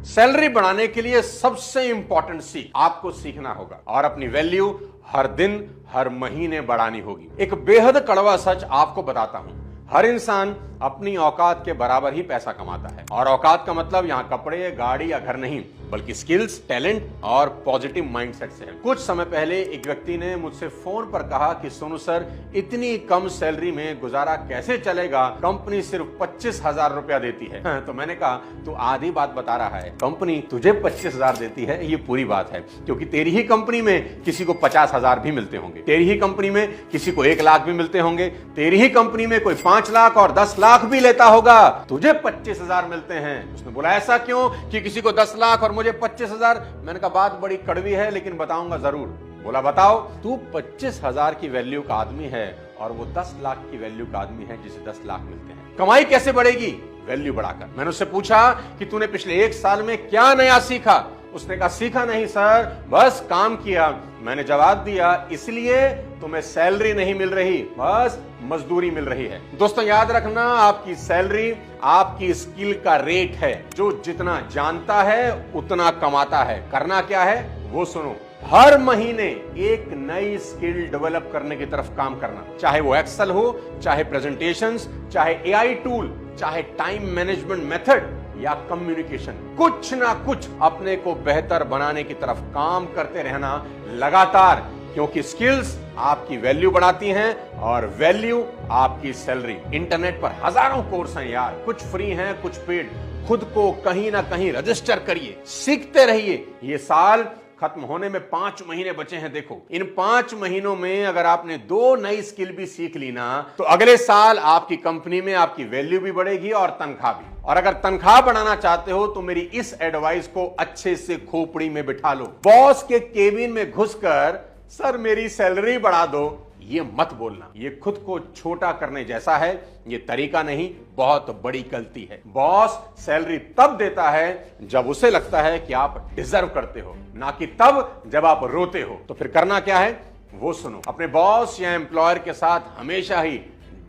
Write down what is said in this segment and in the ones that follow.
Salary बढ़ाने के लिए सबसे इंपॉर्टेंट सीख आपको सीखना होगा और अपनी वैल्यू हर दिन हर महीने बढ़ानी होगी। एक बेहद कड़वा सच आपको बताता हूं, हर इंसान अपनी औकात के बराबर ही पैसा कमाता है। और औकात का मतलब यहां कपड़े, गाड़ी या घर नहीं, बल्कि स्किल्स, टैलेंट और पॉजिटिव माइंडसेट से है। कुछ समय पहले एक व्यक्ति ने मुझसे फोन पर कहा कि सोनू सर, इतनी कम सैलरी में गुजारा कैसे चलेगा, कंपनी सिर्फ 25,000 रुपया देती है। तो मैंने कहा, तू आधी बात बता रहा है, कंपनी तुझे 25,000 देती है ये पूरी बात है, क्योंकि तेरी ही कंपनी में किसी को 50,000 भी मिलते होंगे, तेरी ही कंपनी में किसी को 1 लाख भी मिलते होंगे, तेरी ही कंपनी में कोई 5 लाख और 10 लाख भी लेता होगा, तुझे 25,000 मिलते हैं। उसने बोला, ऐसा क्यों कि किसी को 10 लाख और मुझे 25,000? मैंने कहा, बात बड़ी कड़वी है लेकिन बताऊंगा जरूर। बोला, बताओ। तू 25,000 की वैल्यू का आदमी है और वो 10 लाख की वैल्यू का आदमी है जिसे 10 लाख मिलते हैं। कमाई कैसे बढ़ेगी? वैल्यू बढ़ाकर। मैंने उससे पूछा कि तूने पिछले 1 साल में क्या नया सीखा? उसने कहा, सीखा नहीं सर, बस काम किया। मैंने जवाब दिया, इसलिए तुम्हें सैलरी नहीं मिल रही, बस मजदूरी मिल रही है। दोस्तों याद रखना, आपकी सैलरी आपकी स्किल का रेट है। जो जितना जानता है उतना कमाता है। करना क्या है वो सुनो। हर महीने एक नई स्किल डेवलप करने की तरफ काम करना, चाहे वो एक्सेल हो, चाहे प्रेजेंटेशंस, चाहे एआई टूल, चाहे टाइम मैनेजमेंट मेथड या कम्युनिकेशन। कुछ ना कुछ अपने को बेहतर बनाने की तरफ काम करते रहना लगातार, क्योंकि स्किल्स आपकी वैल्यू बढ़ाती हैं और वैल्यू आपकी सैलरी। इंटरनेट पर हजारों कोर्स हैं यार, कुछ फ्री हैं, कुछ पेड। खुद को कहीं ना कहीं रजिस्टर करिए, सीखते रहिए। ये साल खत्म होने में 5 महीने बचे हैं। देखो, इन 5 महीनों में अगर आपने 2 नई स्किल भी सीख ली ना, तो अगले साल आपकी कंपनी में आपकी वैल्यू भी बढ़ेगी और तनख्वाह भी। और अगर तनख्वाह बढ़ाना चाहते हो तो मेरी इस एडवाइस को अच्छे से खोपड़ी में बिठा लो। बॉस के केबिन में घुसकर, सर मेरी सैलरी बढ़ा दो, ये मत बोलना। ये खुद को छोटा करने जैसा है, ये तरीका नहीं, बहुत बड़ी गलती है। बॉस सैलरी तब देता है जब उसे लगता है कि आप डिजर्व करते हो, ना कि तब जब आप रोते हो। तो फिर करना क्या है वो सुनो। अपने बॉस या एम्प्लॉयर के साथ हमेशा ही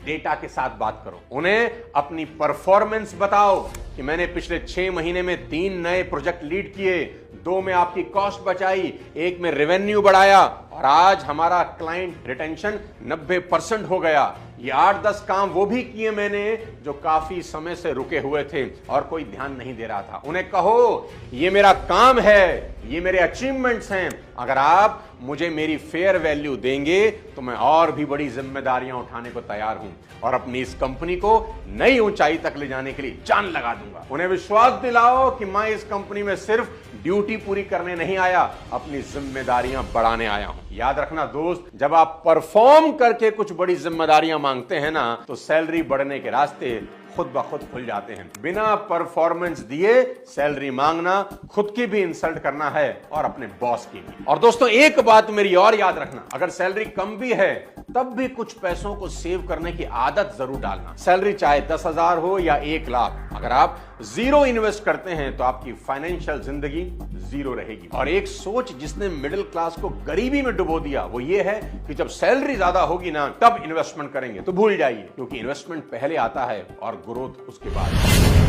डेटा के साथ बात करो। उन्हें अपनी परफॉर्मेंस बताओ कि मैंने पिछले 6 महीने में 3 नए प्रोजेक्ट लीड किए, 2 में आपकी कॉस्ट बचाई, 1 में रेवेन्यू बढ़ाया और आज हमारा क्लाइंट रिटेंशन 90% हो गया। ये 8-10 काम वो भी किए मैंने जो काफी समय से रुके हुए थे और कोई ध्यान नहीं दे रहा था। उन्हें कहो, ये मेरा काम है, ये मेरे अचीवमेंट्स हैं। अगर आप मुझे मेरी फेयर वैल्यू देंगे तो मैं और भी बड़ी जिम्मेदारियां उठाने को तैयार हूं और अपनी इस कंपनी को नई ऊंचाई तक ले जाने के लिए जान लगा दूंगा। उन्हें विश्वास दिलाओ कि मैं इस कंपनी में सिर्फ ड्यूटी पूरी करने नहीं आया, अपनी जिम्मेदारियां बढ़ाने आया हूं। याद रखना दोस्त, जब आप परफॉर्म करके कुछ बड़ी जिम्मेदारियां मांगते हैं ना, तो सैलरी बढ़ने के रास्ते खुद ब खुद खुल जाते हैं। बिना परफॉर्मेंस दिए सैलरी मांगना खुद की भी इंसल्ट करना है और अपने बॉस की भी। और दोस्तों एक बात मेरी और याद रखना, अगर सैलरी कम भी है तब भी कुछ पैसों को सेव करने की आदत जरूर डालना। सैलरी चाहे 10,000 हो या 1 लाख, अगर आप 0 इन्वेस्ट करते हैं तो आपकी फाइनेंशियल जिंदगी 0 रहेगी। और एक सोच जिसने मिडिल क्लास को गरीबी में डुबो दिया वो ये है कि जब सैलरी ज्यादा होगी ना तब इन्वेस्टमेंट करेंगे, तो भूल जाइए, क्योंकि इन्वेस्टमेंट पहले आता है और ग्रोथ उसके बाद।